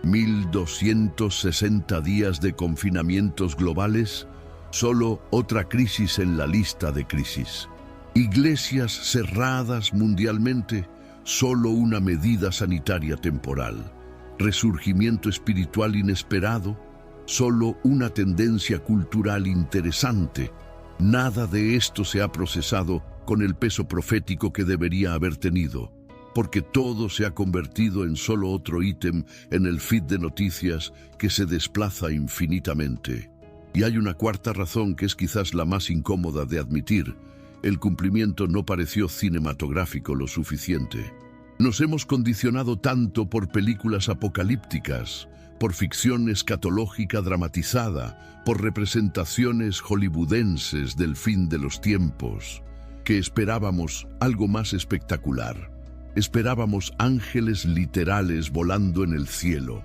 1260 días de confinamientos globales, solo otra crisis en la lista de crisis. Iglesias cerradas mundialmente, solo una medida sanitaria temporal. Resurgimiento espiritual inesperado, solo una tendencia cultural interesante. Nada de esto se ha procesado con el peso profético que debería haber tenido, porque todo se ha convertido en solo otro ítem en el feed de noticias que se desplaza infinitamente. Y hay una cuarta razón que es quizás la más incómoda de admitir. El cumplimiento no pareció cinematográfico lo suficiente. Nos hemos condicionado tanto por películas apocalípticas, por ficción escatológica dramatizada, por representaciones hollywoodenses del fin de los tiempos, que esperábamos algo más espectacular. Esperábamos ángeles literales volando en el cielo,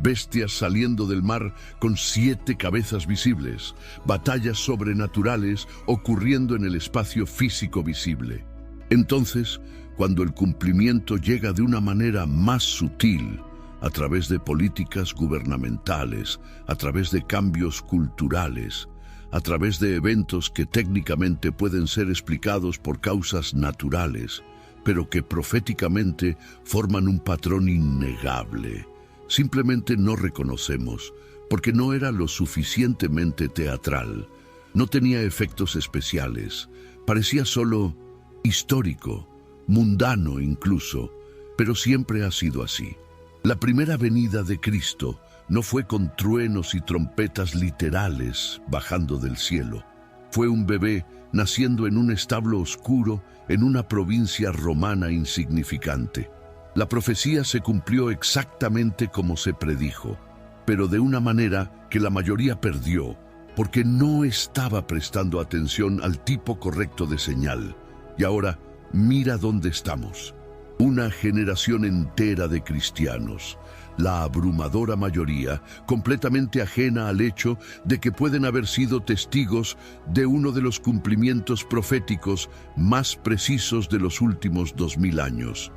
bestias saliendo del mar con 7 cabezas visibles, batallas sobrenaturales ocurriendo en el espacio físico visible. Entonces, cuando el cumplimiento llega de una manera más sutil, a través de políticas gubernamentales, a través de cambios culturales, a través de eventos que técnicamente pueden ser explicados por causas naturales, pero que proféticamente forman un patrón innegable. Simplemente no reconocemos, porque no era lo suficientemente teatral. No tenía efectos especiales, parecía solo histórico, mundano incluso, pero siempre ha sido así. La primera venida de Cristo no fue con truenos y trompetas literales bajando del cielo. Fue un bebé naciendo en un establo oscuro en una provincia romana insignificante. La profecía se cumplió exactamente como se predijo, pero de una manera que la mayoría perdió, porque no estaba prestando atención al tipo correcto de señal. Y ahora, mira dónde estamos. Una generación entera de cristianos, la abrumadora mayoría, completamente ajena al hecho de que pueden haber sido testigos de uno de los cumplimientos proféticos más precisos de los últimos 2000 años.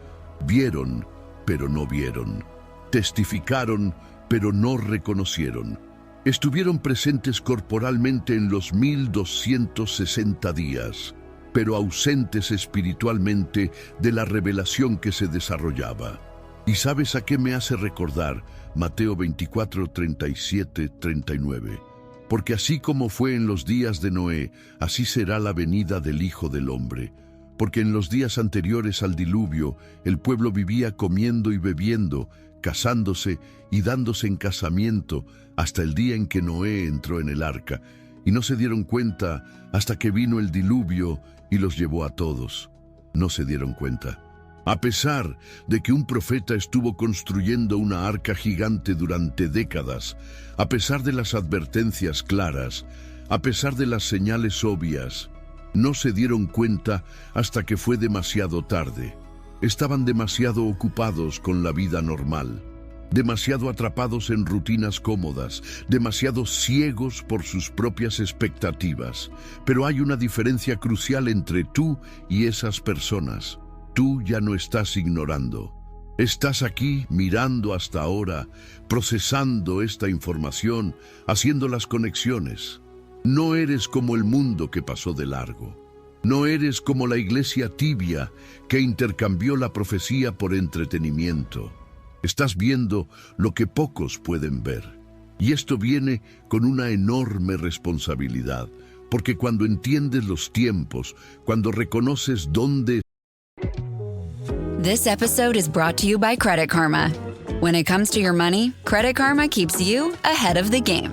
Vieron, pero no vieron. Testificaron, pero no reconocieron. Estuvieron presentes corporalmente en los 1260 días, pero ausentes espiritualmente de la revelación que se desarrollaba. ¿Y sabes a qué me hace recordar Mateo 24, 37, 39? Porque así como fue en los días de Noé, así será la venida del Hijo del Hombre. Porque en los días anteriores al diluvio, el pueblo vivía comiendo y bebiendo, casándose y dándose en casamiento, hasta el día en que Noé entró en el arca, y no se dieron cuenta hasta que vino el diluvio y los llevó a todos. No se dieron cuenta. A pesar de que un profeta estuvo construyendo una arca gigante durante décadas, a pesar de las advertencias claras, a pesar de las señales obvias, no se dieron cuenta hasta que fue demasiado tarde. Estaban demasiado ocupados con la vida normal, demasiado atrapados en rutinas cómodas, demasiado ciegos por sus propias expectativas. Pero hay una diferencia crucial entre tú y esas personas. Tú ya no estás ignorando. Estás aquí mirando hasta ahora, procesando esta información, haciendo las conexiones. No eres como el mundo que pasó de largo. No eres como la iglesia tibia que intercambió la profecía por entretenimiento. Estás viendo lo que pocos pueden ver. Y esto viene con una enorme responsabilidad, porque cuando entiendes los tiempos, cuando reconoces dónde... This episode is brought to you by Credit Karma. When it comes to your money, Credit Karma keeps you ahead of the game.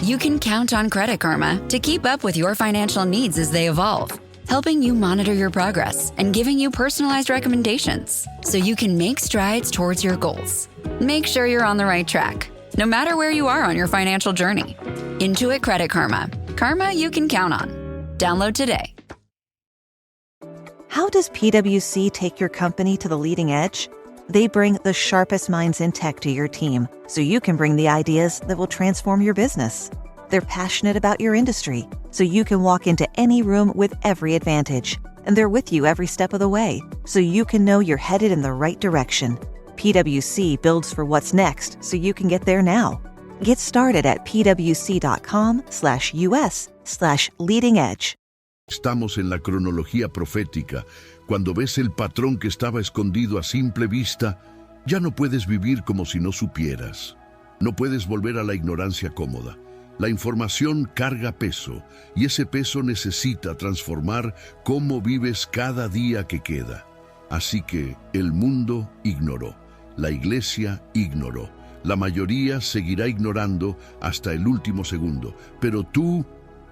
You can count on Credit Karma to keep up with your financial needs as they evolve, helping you monitor your progress and giving you personalized recommendations so you can make strides towards your goals. Make sure you're on the right track, no matter where you are on your financial journey. Intuit Credit Karma. Karma you can count on. Download today. How does PwC take your company to the leading edge? They bring the sharpest minds in tech to your team, so you can bring the ideas that will transform your business. They're passionate about your industry, so you can walk into any room with every advantage. And they're with you every step of the way, so you can know you're headed in the right direction. PwC builds for what's next, so you can get there now. Get started at pwc.com/us/leading edge. Estamos en la cronología profética. Cuando ves el patrón que estaba escondido a simple vista, ya no puedes vivir como si no supieras. No puedes volver a la ignorancia cómoda. La información carga peso, y ese peso necesita transformar cómo vives cada día que queda. Así que el mundo ignoró, la iglesia ignoró, la mayoría seguirá ignorando hasta el último segundo, pero tú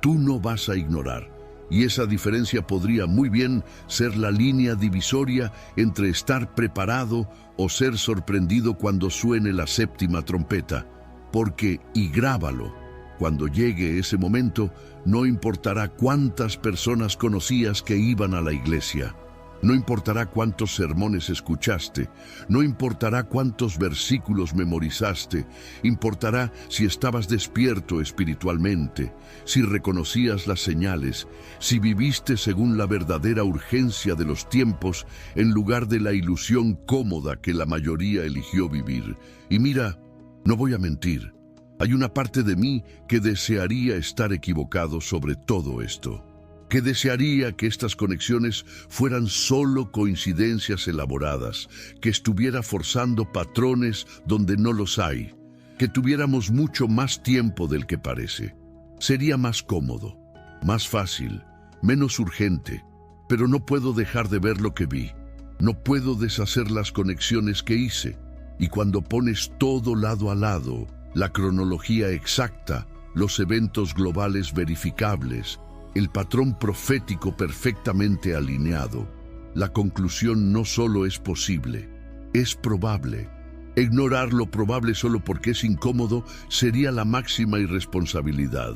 no vas a ignorar. Y esa diferencia podría muy bien ser la línea divisoria entre estar preparado o ser sorprendido cuando suene la séptima trompeta. Porque, y grábalo, cuando llegue ese momento, no importará cuántas personas conocías que iban a la iglesia. No importará cuántos sermones escuchaste, no importará cuántos versículos memorizaste, importará si estabas despierto espiritualmente, si reconocías las señales, si viviste según la verdadera urgencia de los tiempos en lugar de la ilusión cómoda que la mayoría eligió vivir. Y mira, no voy a mentir, Hay una parte de mí que desearía estar equivocado sobre todo esto, que desearía que estas conexiones fueran solo coincidencias elaboradas, que estuviera forzando patrones donde no los hay, que tuviéramos mucho más tiempo del que parece. Sería más cómodo, más fácil, menos urgente, pero no puedo dejar de ver lo que vi. No puedo deshacer las conexiones que hice. Y cuando pones todo lado a lado, la cronología exacta, los eventos globales verificables, el patrón profético perfectamente alineado, la conclusión no solo es posible, es probable. Ignorar lo probable solo porque es incómodo sería la máxima irresponsabilidad.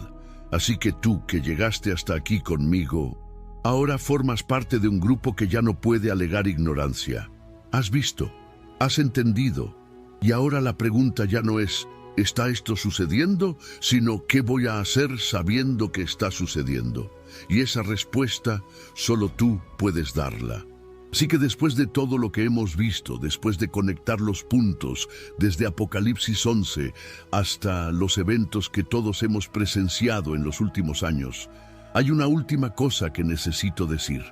Así que tú, que llegaste hasta aquí conmigo, ahora formas parte de un grupo que ya no puede alegar ignorancia. Has visto, has entendido, y ahora la pregunta ya no es ¿está esto sucediendo?, sino ¿qué voy a hacer sabiendo que está sucediendo? Y esa respuesta solo tú puedes darla. Así que después de todo lo que hemos visto, después de conectar los puntos, desde Apocalipsis 11 hasta los eventos que todos hemos presenciado en los últimos años, hay una última cosa que necesito decir,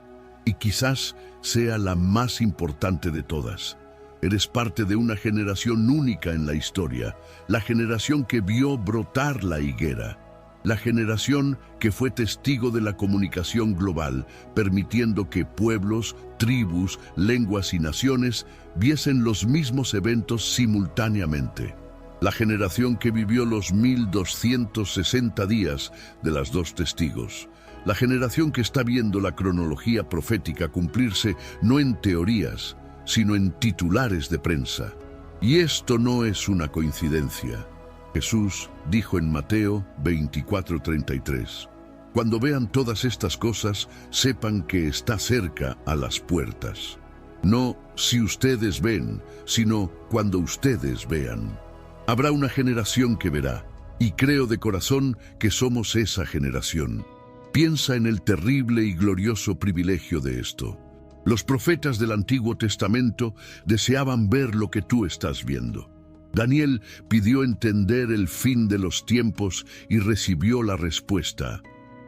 y quizás sea la más importante de todas. Eres parte de una generación única en la historia, la generación que vio brotar la higuera, la generación que fue testigo de la comunicación global, permitiendo que pueblos, tribus, lenguas y naciones viesen los mismos eventos simultáneamente. La generación que vivió los 1260 días de las dos testigos. La generación que está viendo la cronología profética cumplirse no en teorías, sino en titulares de prensa. Y esto no es una coincidencia. Jesús dijo en Mateo 24:33, cuando vean todas estas cosas, sepan que está cerca a las puertas. No si ustedes ven, sino cuando ustedes vean. Habrá una generación que verá, y creo de corazón que somos esa generación. Piensa en el terrible y glorioso privilegio de esto. Los profetas del Antiguo Testamento deseaban ver lo que tú estás viendo. Daniel pidió entender el fin de los tiempos y recibió la respuesta.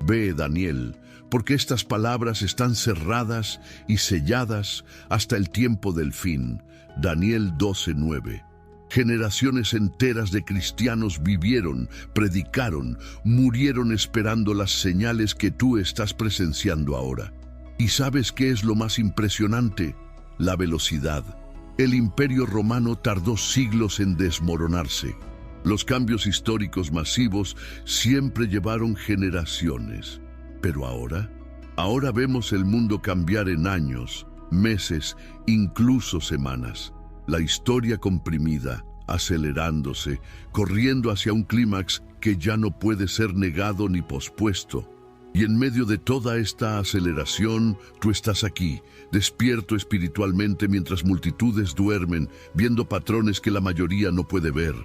Ve, Daniel, porque estas palabras están cerradas y selladas hasta el tiempo del fin. Daniel 12:9. Generaciones enteras de cristianos vivieron, predicaron, murieron esperando las señales que tú estás presenciando ahora. ¿Y sabes qué es lo más impresionante? La velocidad. El Imperio Romano tardó siglos en desmoronarse. Los cambios históricos masivos siempre llevaron generaciones. Pero ahora vemos el mundo cambiar en años, meses, incluso semanas. La historia comprimida, acelerándose, corriendo hacia un clímax que ya no puede ser negado ni pospuesto. Y en medio de toda esta aceleración, tú estás aquí, despierto espiritualmente mientras multitudes duermen, viendo patrones que la mayoría no puede ver.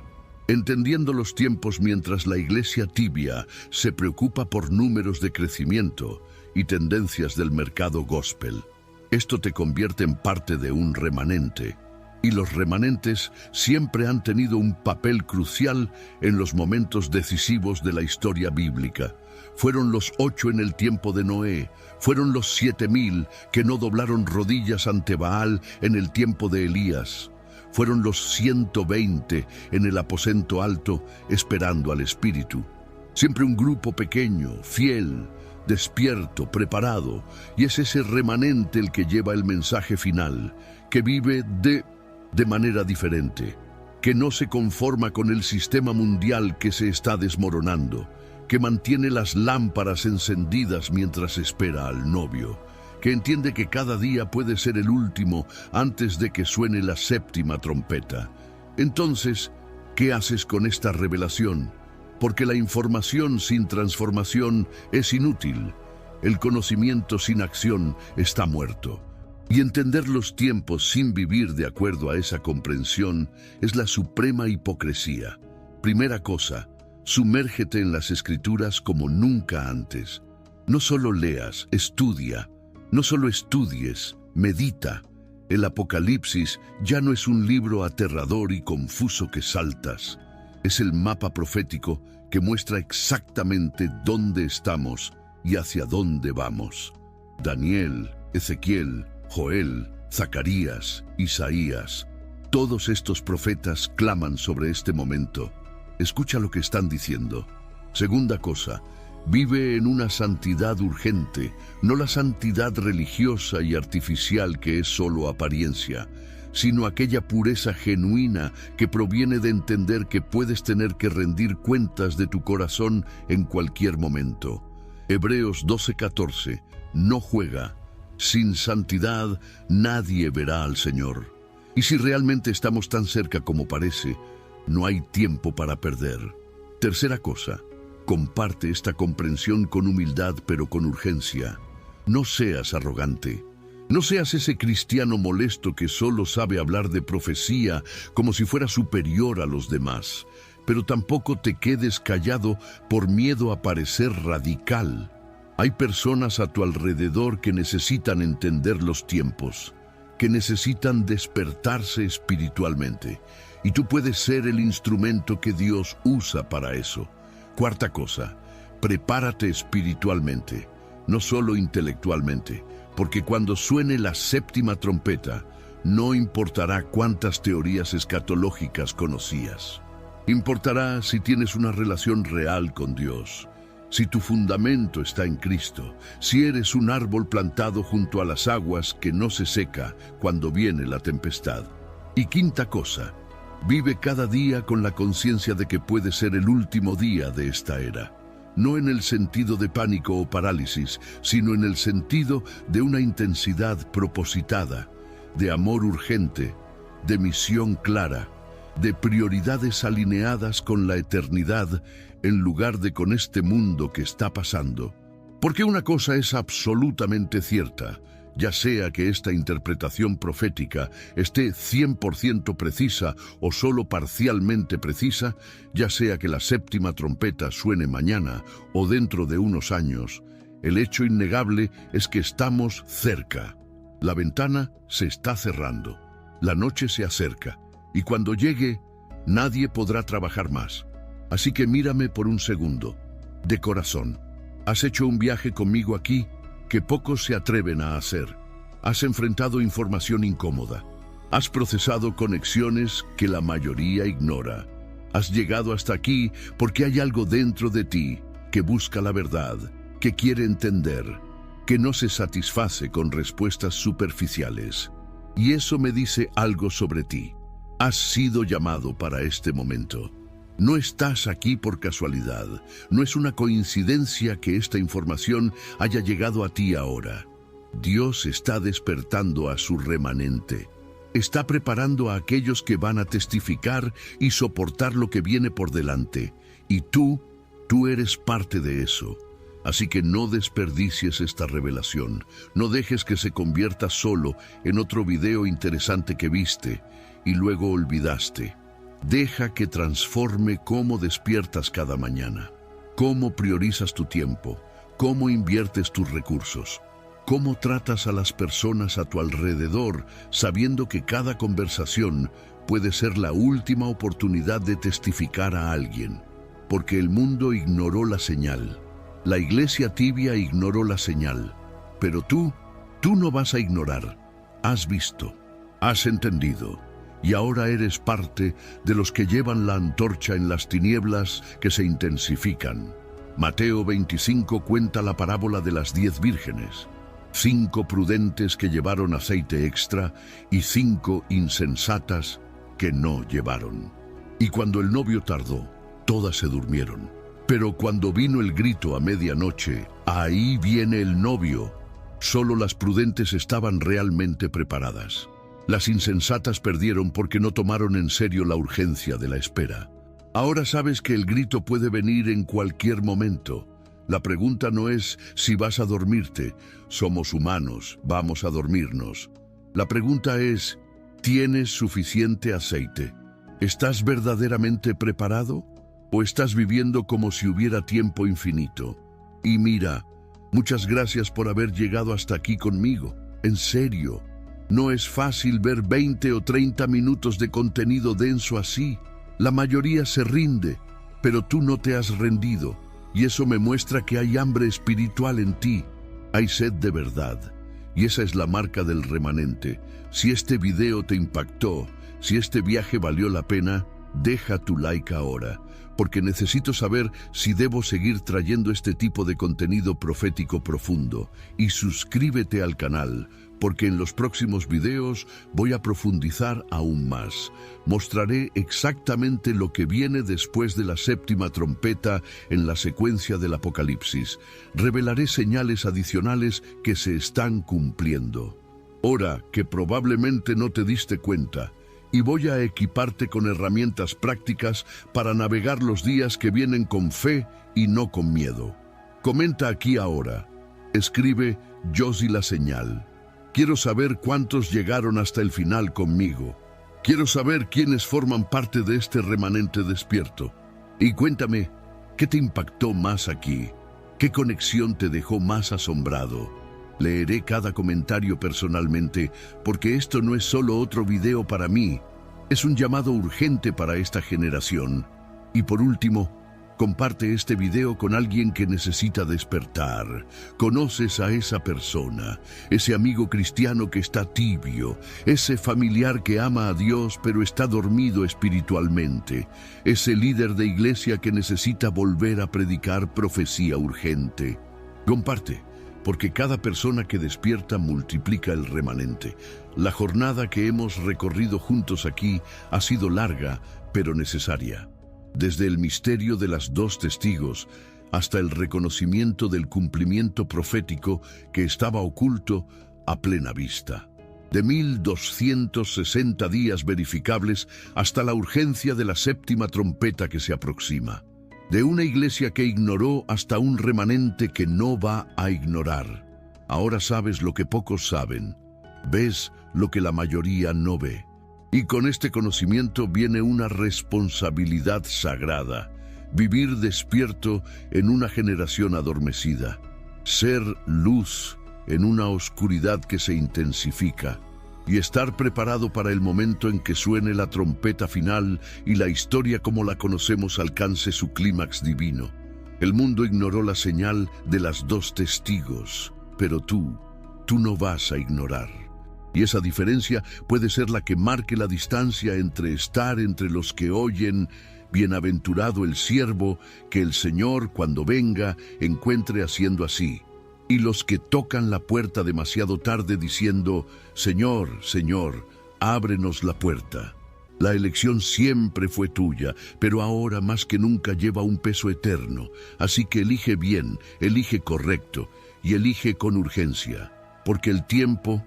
Entendiendo los tiempos mientras la iglesia tibia se preocupa por números de crecimiento y tendencias del mercado gospel. Esto te convierte en parte de un remanente. Y los remanentes siempre han tenido un papel crucial en los momentos decisivos de la historia bíblica. Fueron los 8 en el tiempo de Noé, fueron los 7000 que no doblaron rodillas ante Baal en el tiempo de Elías. Fueron los 120 en el aposento alto esperando al Espíritu. Siempre un grupo pequeño, fiel, despierto, preparado, y es ese remanente el que lleva el mensaje final, que vive de manera diferente, que no se conforma con el sistema mundial que se está desmoronando, que mantiene las lámparas encendidas mientras espera al novio, que entiende que cada día puede ser el último antes de que suene la séptima trompeta. Entonces, ¿qué haces con esta revelación? Porque la información sin transformación es inútil. El conocimiento sin acción está muerto. Y entender los tiempos sin vivir de acuerdo a esa comprensión es la suprema hipocresía. Primera cosa, sumérgete en las Escrituras como nunca antes. No solo leas, estudia. No solo estudies, medita. El Apocalipsis ya no es un libro aterrador y confuso que saltas. Es el mapa profético que muestra exactamente dónde estamos y hacia dónde vamos. Daniel, Ezequiel, Joel, Zacarías, Isaías, todos estos profetas claman sobre este momento. Escucha lo que están diciendo. Segunda cosa, vive en una santidad urgente, no la santidad religiosa y artificial que es solo apariencia, sino aquella pureza genuina que proviene de entender que puedes tener que rendir cuentas de tu corazón en cualquier momento. Hebreos 12:14, no juega. Sin santidad nadie verá al Señor. Y si realmente estamos tan cerca como parece, no hay tiempo para perder. Tercera cosa, comparte esta comprensión con humildad pero con urgencia. No seas arrogante. No seas ese cristiano molesto que solo sabe hablar de profecía como si fuera superior a los demás. Pero tampoco te quedes callado por miedo a parecer radical. Hay personas a tu alrededor que necesitan entender los tiempos, que necesitan despertarse espiritualmente. Y tú puedes ser el instrumento que Dios usa para eso. Cuarta cosa, prepárate espiritualmente, no solo intelectualmente. Porque cuando suene la séptima trompeta, no importará cuántas teorías escatológicas conocías. Importará si tienes una relación real con Dios, si tu fundamento está en Cristo, si eres un árbol plantado junto a las aguas que no se seca cuando viene la tempestad. Y quinta cosa, vive cada día con la conciencia de que puede ser el último día de esta era. No en el sentido de pánico o parálisis, sino en el sentido de una intensidad propositada, de amor urgente, de misión clara, de prioridades alineadas con la eternidad en lugar de con este mundo que está pasando. Porque una cosa es absolutamente cierta, ya sea que esta interpretación profética esté 100% precisa o solo parcialmente precisa, ya sea que la séptima trompeta suene mañana o dentro de unos años, el hecho innegable es que estamos cerca. La ventana se está cerrando, la noche se acerca, y cuando llegue, nadie podrá trabajar más. Así que mírame por un segundo, de corazón. Has hecho un viaje conmigo aquí que pocos se atreven a hacer. Has enfrentado información incómoda. Has procesado conexiones que la mayoría ignora. Has llegado hasta aquí porque hay algo dentro de ti que busca la verdad, que quiere entender, que no se satisface con respuestas superficiales. Y eso me dice algo sobre ti. Has sido llamado para este momento. No estás aquí por casualidad. No es una coincidencia que esta información haya llegado a ti ahora. Dios está despertando a su remanente. Está preparando a aquellos que van a testificar y soportar lo que viene por delante. Y tú eres parte de eso. Así que no desperdicies esta revelación. No dejes que se convierta solo en otro video interesante que viste y luego olvidaste. Deja que transforme cómo despiertas cada mañana, cómo priorizas tu tiempo, cómo inviertes tus recursos, cómo tratas a las personas a tu alrededor, sabiendo que cada conversación puede ser la última oportunidad de testificar a alguien. Porque el mundo ignoró la señal. La iglesia tibia ignoró la señal. Pero tú no vas a ignorar. Has visto, has entendido. Y ahora eres parte de los que llevan la antorcha en las tinieblas que se intensifican. Mateo 25 cuenta la parábola de las 10 vírgenes. 5 prudentes que llevaron aceite extra y 5 insensatas que no llevaron. Y cuando el novio tardó, todas se durmieron. Pero cuando vino el grito a medianoche, ahí viene el novio. Solo las prudentes estaban realmente preparadas. Las insensatas perdieron porque no tomaron en serio la urgencia de la espera. Ahora sabes que el grito puede venir en cualquier momento. La pregunta no es si vas a dormirte. Somos humanos, vamos a dormirnos. La pregunta es, ¿tienes suficiente aceite? ¿Estás verdaderamente preparado? ¿O estás viviendo como si hubiera tiempo infinito? Y mira, muchas gracias por haber llegado hasta aquí conmigo. En serio. No es fácil ver 20 o 30 minutos de contenido denso así. La mayoría se rinde, pero tú no te has rendido, y eso me muestra que hay hambre espiritual en ti. Hay sed de verdad, y esa es la marca del remanente. Si este video te impactó, si este viaje valió la pena, deja tu like ahora, porque necesito saber si debo seguir trayendo este tipo de contenido profético profundo. Y suscríbete al canal, porque en los próximos videos voy a profundizar aún más. Mostraré exactamente lo que viene después de la séptima trompeta en la secuencia del Apocalipsis. Revelaré señales adicionales que se están cumpliendo. Ora que probablemente no te diste cuenta, y voy a equiparte con herramientas prácticas para navegar los días que vienen con fe y no con miedo. Comenta aquí ahora. Escribe "Yo sí la señal". Quiero saber cuántos llegaron hasta el final conmigo. Quiero saber quiénes forman parte de este remanente despierto. Y cuéntame, ¿qué te impactó más aquí? ¿Qué conexión te dejó más asombrado? Leeré cada comentario personalmente, porque esto no es solo otro video para mí, es un llamado urgente para esta generación. Y por último, comparte este video con alguien que necesita despertar. Conoces a esa persona, ese amigo cristiano que está tibio, ese familiar que ama a Dios pero está dormido espiritualmente, ese líder de iglesia que necesita volver a predicar profecía urgente. Comparte, porque cada persona que despierta multiplica el remanente. La jornada que hemos recorrido juntos aquí ha sido larga, pero necesaria. Desde el misterio de las 2 testigos hasta el reconocimiento del cumplimiento profético que estaba oculto a plena vista. De 1260 días verificables hasta la urgencia de la séptima trompeta que se aproxima. De una iglesia que ignoró hasta un remanente que no va a ignorar. Ahora sabes lo que pocos saben. Ves lo que la mayoría no ve. Y con este conocimiento viene una responsabilidad sagrada. Vivir despierto en una generación adormecida. Ser luz en una oscuridad que se intensifica. Y estar preparado para el momento en que suene la trompeta final y la historia como la conocemos alcance su clímax divino. El mundo ignoró la señal de las 2 testigos, pero tú no vas a ignorar. Y esa diferencia puede ser la que marque la distancia entre estar entre los que oyen, bienaventurado el siervo que el Señor cuando venga encuentre haciendo así, y los que tocan la puerta demasiado tarde diciendo, Señor, Señor, ábrenos la puerta. La elección siempre fue tuya, pero ahora más que nunca lleva un peso eterno, así que elige bien, elige correcto y elige con urgencia, porque el tiempo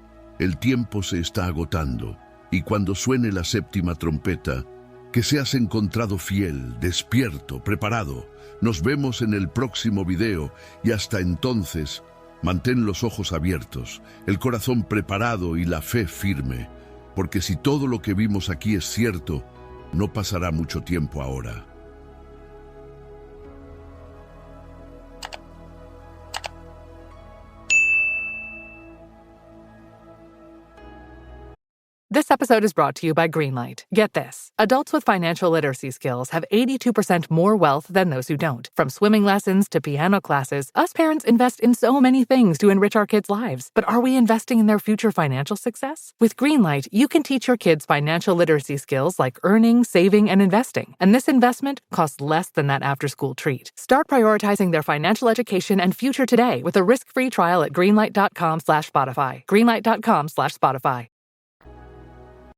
se está agotando, y cuando suene la séptima trompeta, que seas encontrado fiel, despierto, preparado. Nos vemos en el próximo video, y hasta entonces, mantén los ojos abiertos, el corazón preparado y la fe firme, porque si todo lo que vimos aquí es cierto, no pasará mucho tiempo ahora. This episode is brought to you by Greenlight. Get this. Adults with financial literacy skills have 82% more wealth than those who don't. From swimming lessons to piano classes, us parents invest in so many things to enrich our kids' lives. But are we investing in their future financial success? With Greenlight, you can teach your kids financial literacy skills like earning, saving, and investing. And this investment costs less than that after-school treat. Start prioritizing their financial education and future today with a risk-free trial at greenlight.com/Spotify. Greenlight.com/Spotify.